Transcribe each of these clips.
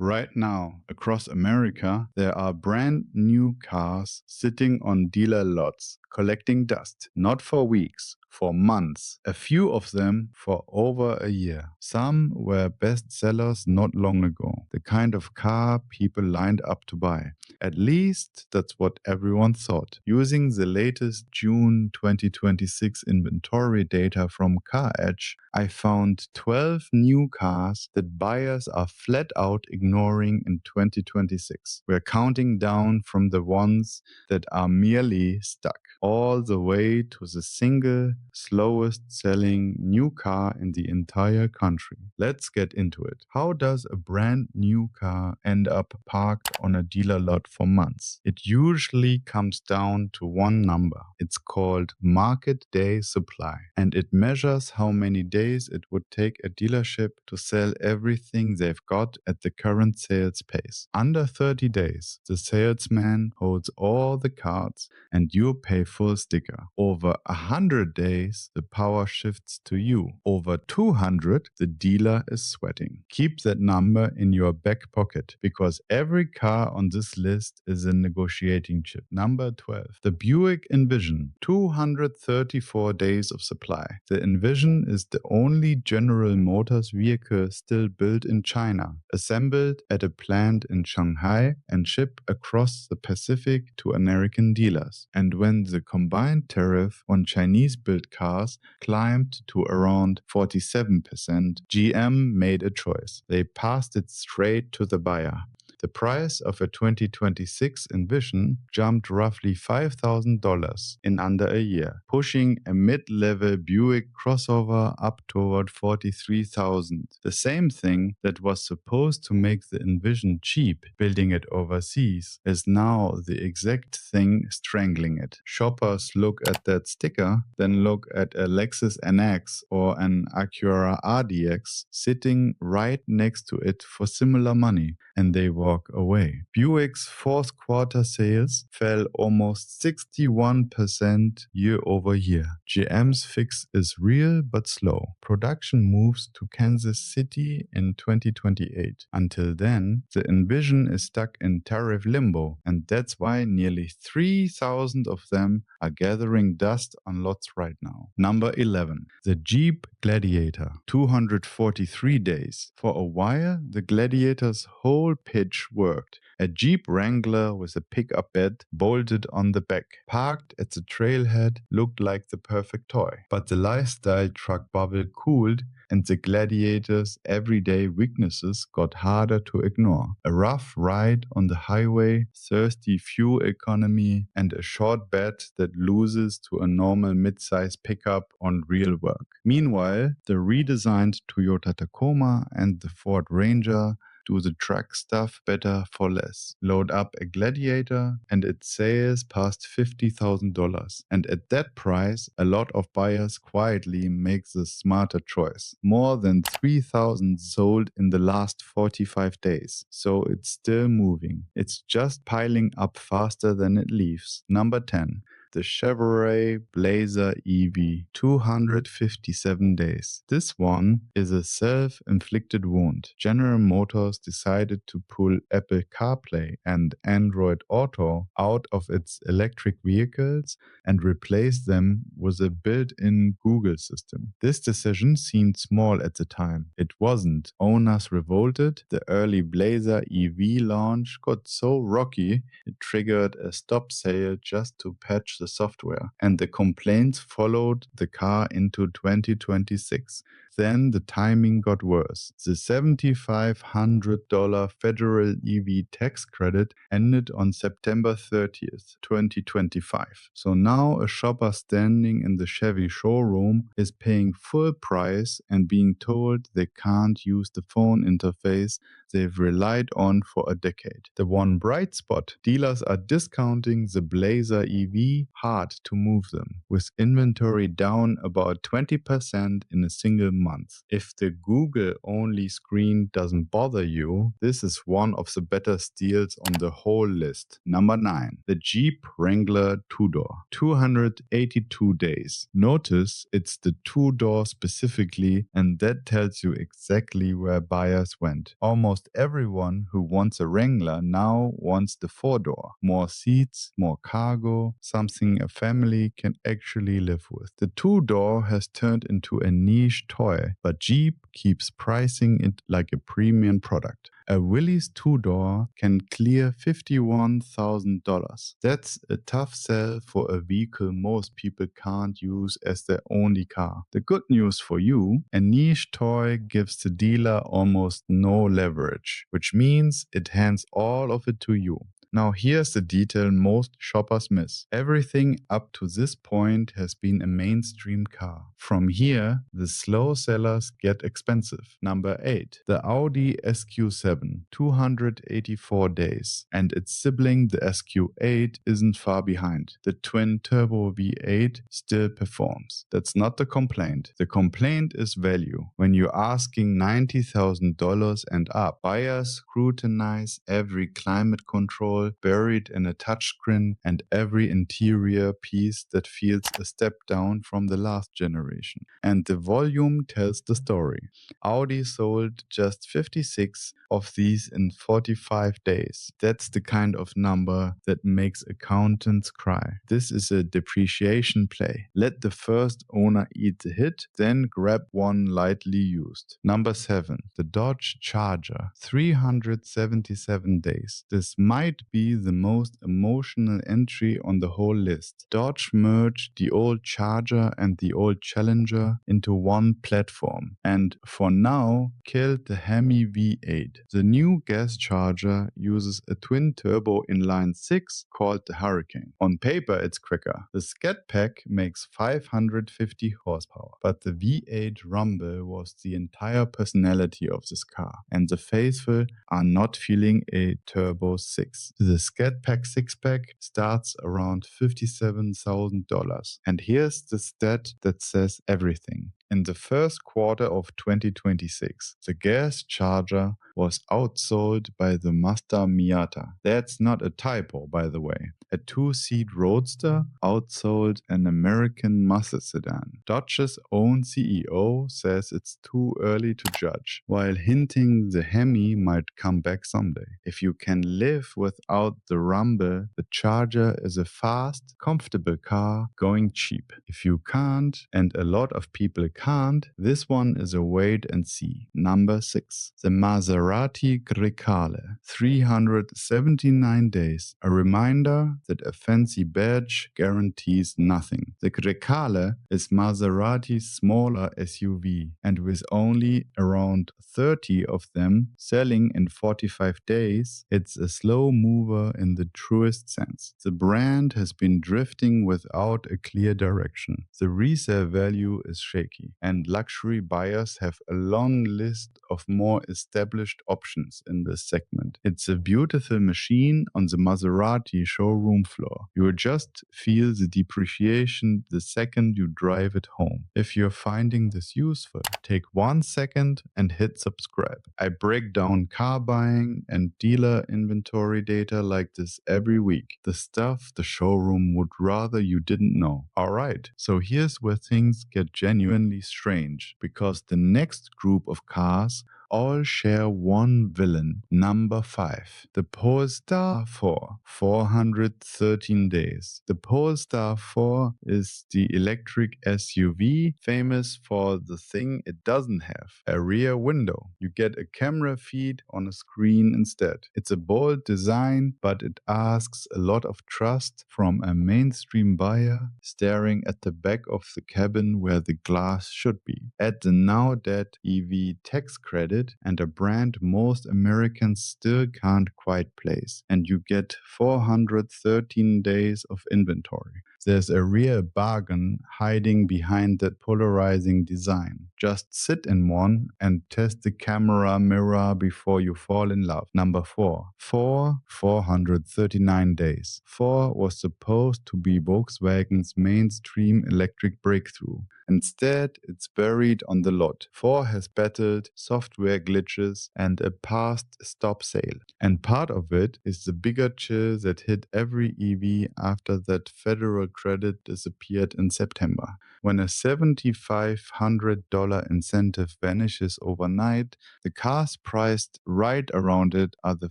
Right now, across America, there are brand new cars sitting on dealer lots, collecting dust, not for weeks, for months, a few of them for over a year. Some were bestsellers not long ago, the kind of car people lined up to buy. At least that's what everyone thought. Using the latest June 2026 inventory data from CarEdge, I found 12 new cars that buyers are flat out ignoring in 2026. We're counting down from the ones that are merely stuck, all the way to the single slowest selling new car in the entire country. Let's get into it. How does a brand new car end up parked on a dealer lot for months? It usually comes down to one number. It's called market day supply, and it measures how many days it would take a dealership to sell everything they've got at the current sales pace. Under 30 days, the salesman holds all the cards and you pay full sticker. Over 100 days, the power shifts to you. Over 200, the dealer is sweating. Keep that number in your back pocket because every car on this list is a negotiating chip. Number 12, the Buick Envision, 234 days of supply. The Envision is the only General Motors vehicle still built in China, assembled at a plant in Shanghai and shipped across the Pacific to American dealers. And when the combined tariff on Chinese-built cars climbed to around 47%, GM made a choice. They passed it straight to the buyer. The price of a 2026 Envision jumped roughly $5,000 in under a year, pushing a mid-level Buick crossover up toward $43,000. The same thing that was supposed to make the Envision cheap, building it overseas, is now the exact thing strangling it. Shoppers look at that sticker, then look at a Lexus NX or an Acura RDX sitting right next to it for similar money, and they walk away. Buick's fourth quarter sales fell almost 61% year over year. GM's fix is real but slow. Production moves to Kansas City in 2028. Until then, the Envision is stuck in tariff limbo, and that's why nearly 3,000 of them are gathering dust on lots right now. Number 11. The Jeep Gladiator, 243 days. For a while, the Gladiator's whole pitch worked. A Jeep Wrangler with a pickup bed bolted on the back, parked at the trailhead, looked like the perfect toy. But the lifestyle truck bubble cooled, and the Gladiator's everyday weaknesses got harder to ignore. A rough ride on the highway, thirsty fuel economy, and a short bed that loses to a normal mid-size pickup on real work. Meanwhile, the redesigned Toyota Tacoma and the Ford Ranger do the truck stuff better for less. Load up a Gladiator and its sales past $50,000. And at that price, a lot of buyers quietly make the smarter choice. More than 3,000 sold in the last 45 days. So it's still moving. It's just piling up faster than it leaves. Number 10. The Chevrolet Blazer EV, 257 days. This one is a self-inflicted wound. General Motors decided to pull Apple CarPlay and Android Auto out of its electric vehicles and replace them with a built-in Google system. This decision seemed small at the time. It wasn't. Owners revolted. The early Blazer EV launch got so rocky, it triggered a stop sale just to patch the software, and the complaints followed the car into 2026. Then the timing got worse. The $7,500 federal EV tax credit ended on September 30th, 2025. So now a shopper standing in the Chevy showroom is paying full price and being told they can't use the phone interface they've relied on for a decade. The one bright spot, dealers are discounting the Blazer EV hard to move them, with inventory down about 20% in a single month. If the Google-only screen doesn't bother you, this is one of the better steals on the whole list. Number 9. The Jeep Wrangler 2-door. 282 days. Notice it's the 2-door specifically, and that tells you exactly where buyers went. Almost everyone who wants a Wrangler now wants the 4-door. More seats, more cargo, something a family can actually live with. The 2-door has turned into a niche toy, but Jeep keeps pricing it like a premium product. A Willys 2-door can clear $51,000. That's a tough sell for a vehicle most people can't use as their only car. The good news for you, a niche toy gives the dealer almost no leverage, which means it hands all of it to you. Now here's the detail most shoppers miss. Everything up to this point has been a mainstream car. From here, the slow sellers get expensive. Number 8. The Audi SQ7, 284 days. And its sibling, the SQ8, isn't far behind. The twin-turbo V8 still performs. That's not the complaint. The complaint is value. When you're asking $90,000 and up, buyers scrutinize every climate control buried in a touchscreen and every interior piece that feels a step down from the last generation. And the volume tells the story. Audi sold just 56 of these in 45 days. That's the kind of number that makes accountants cry. This is a depreciation play. Let the first owner eat the hit, then grab one lightly used. Number 7. The Dodge Charger, 377 days. This might be the most emotional entry on the whole list. Dodge merged the old Charger and the old Challenger into one platform, and for now killed the Hemi V8. The new gas Charger uses a twin-turbo inline 6 called the Hurricane. On paper it's quicker. The Scat Pack makes 550 horsepower, but the V8 rumble was the entire personality of this car, and the faithful are not feeling a turbo 6. The Scat Pack 6-pack starts around $57,000. And here's the stat that says everything. In the first quarter of 2026, the gas Charger was outsold by the Mazda Miata. That's not a typo, by the way. A 2-seat roadster outsold an American muscle sedan. Dodge's own CEO says it's too early to judge, while hinting the Hemi might come back someday. If you can live without the rumble, the Charger is a fast, comfortable car going cheap. If you can't, and a lot of people can't, this one is a wait and see. Number 6. The Maserati Grecale, 379 days. A reminder that a fancy badge guarantees nothing. The Grecale is Maserati's smaller SUV, and with only around 30 of them selling in 45 days, it's a slow mover in the truest sense. The brand has been drifting without a clear direction. The resale value is shaky, and luxury buyers have a long list of more established options in this segment. It's a beautiful machine on the Maserati showroom floor. You will just feel the depreciation the second you drive it home. If you're finding this useful, take 1 second and hit subscribe. I break down car buying and dealer inventory data like this every week. The stuff the showroom would rather you didn't know. Alright, so here's where things get genuinely strange, because the next group of cars all share one villain. Number 5. The Polestar 4, 413 days. The Polestar 4 is the electric SUV famous for the thing it doesn't have, a rear window. You get a camera feed on a screen instead. It's a bold design, but it asks a lot of trust from a mainstream buyer staring at the back of the cabin where the glass should be. Add the now dead EV tax credit and a brand most Americans still can't quite place, and you get 413 days of inventory. There's a real bargain hiding behind that polarizing design. Just sit in one and test the camera mirror before you fall in love. Number 4. 439 days. 4 was supposed to be Volkswagen's mainstream electric breakthrough. Instead, it's buried on the lot. Ford has battled software glitches and a past stop sale. And part of it is the bigger chill that hit every EV after that federal credit disappeared in September. When a $7,500 incentive vanishes overnight, the cars priced right around it are the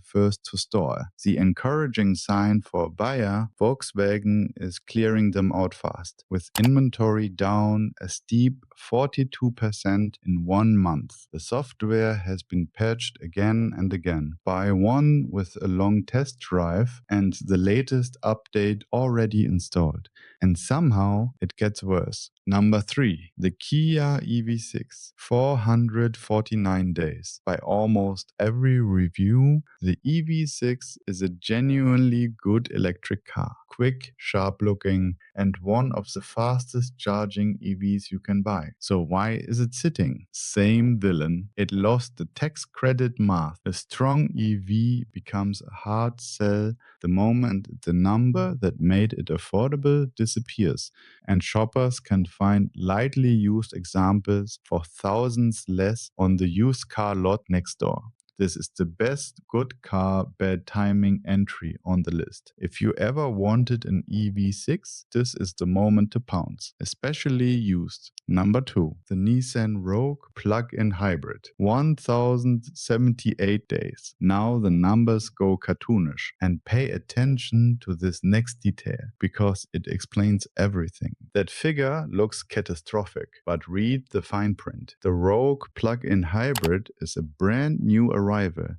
first to stall. The encouraging sign for a buyer, Volkswagen is clearing them out fast, with inventory down a steep 42% in 1 month. The software has been patched again and again. Buy one with a long test drive and the latest update already installed. And somehow it gets worse. Number 3, the Kia EV6, 449 days. By almost every review, the EV6 is a genuinely good electric car. Quick, sharp-looking, and one of the fastest charging EVs you can buy. So why is it sitting? Same villain. It lost the tax credit math. A strong EV becomes a hard sell the moment the number that made it affordable disappears, and shoppers can find lightly used examples for thousands less on the used car lot next door. This is the best good car, bad timing entry on the list. If you ever wanted an EV6, this is the moment to pounce, especially used. Number 2, the Nissan Rogue plug-in hybrid, 1078 days. Now the numbers go cartoonish, and pay attention to this next detail because it explains everything. That figure looks catastrophic, but read the fine print. The Rogue plug-in hybrid is a brand new arrival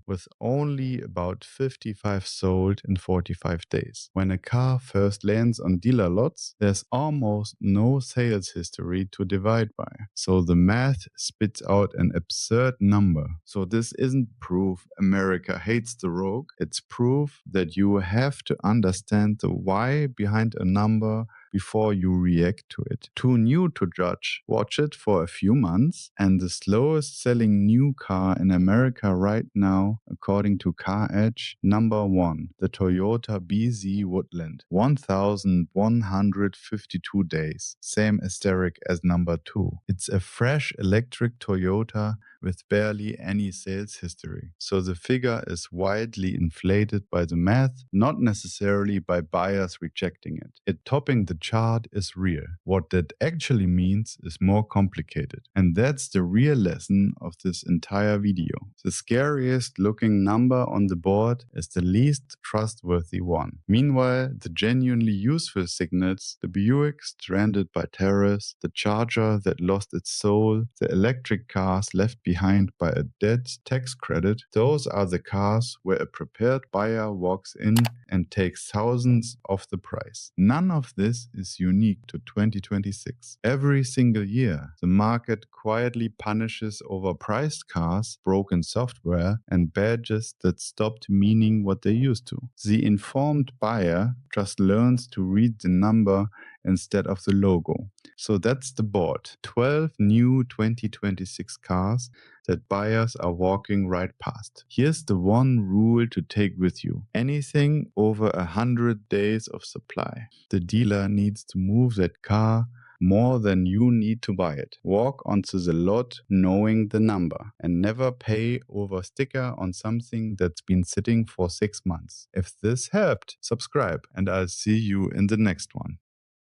with only about 55 sold in 45 days. When a car first lands on dealer lots, there's almost no sales history to divide by. So the math spits out an absurd number. So this isn't proof America hates the Rogue. It's proof that you have to understand the why behind a number before you react to it. Too new to judge. Watch it for a few months, and the slowest selling new car in America right now, according to Car Edge, number 1, the Toyota BZ Woodland, 1,152 days. Same asterisk as number 2. It's a fresh electric Toyota with barely any sales history. So the figure is widely inflated by the math, not necessarily by buyers rejecting it. It topping the chart is real. What that actually means is more complicated. And that's the real lesson of this entire video. The scariest looking number on the board is the least trustworthy one. Meanwhile, the genuinely useful signals, the Buick stranded by tariffs, the Charger that lost its soul, the electric cars left behind by a dead tax credit, those are the cars where a prepared buyer walks in and takes thousands off the price. None of this is unique to 2026. Every single year, the market quietly punishes overpriced cars, broken software, and badges that stopped meaning what they used to. The informed buyer just learns to read the number instead of the logo. So that's the board. 12 new 2026 cars that buyers are walking right past. Here's the one rule to take with you. Anything over 100 days of supply. The dealer needs to move that car more than you need to buy it. Walk onto the lot knowing the number and never pay over sticker on something that's been sitting for 6 months. If this helped, subscribe and I'll see you in the next one.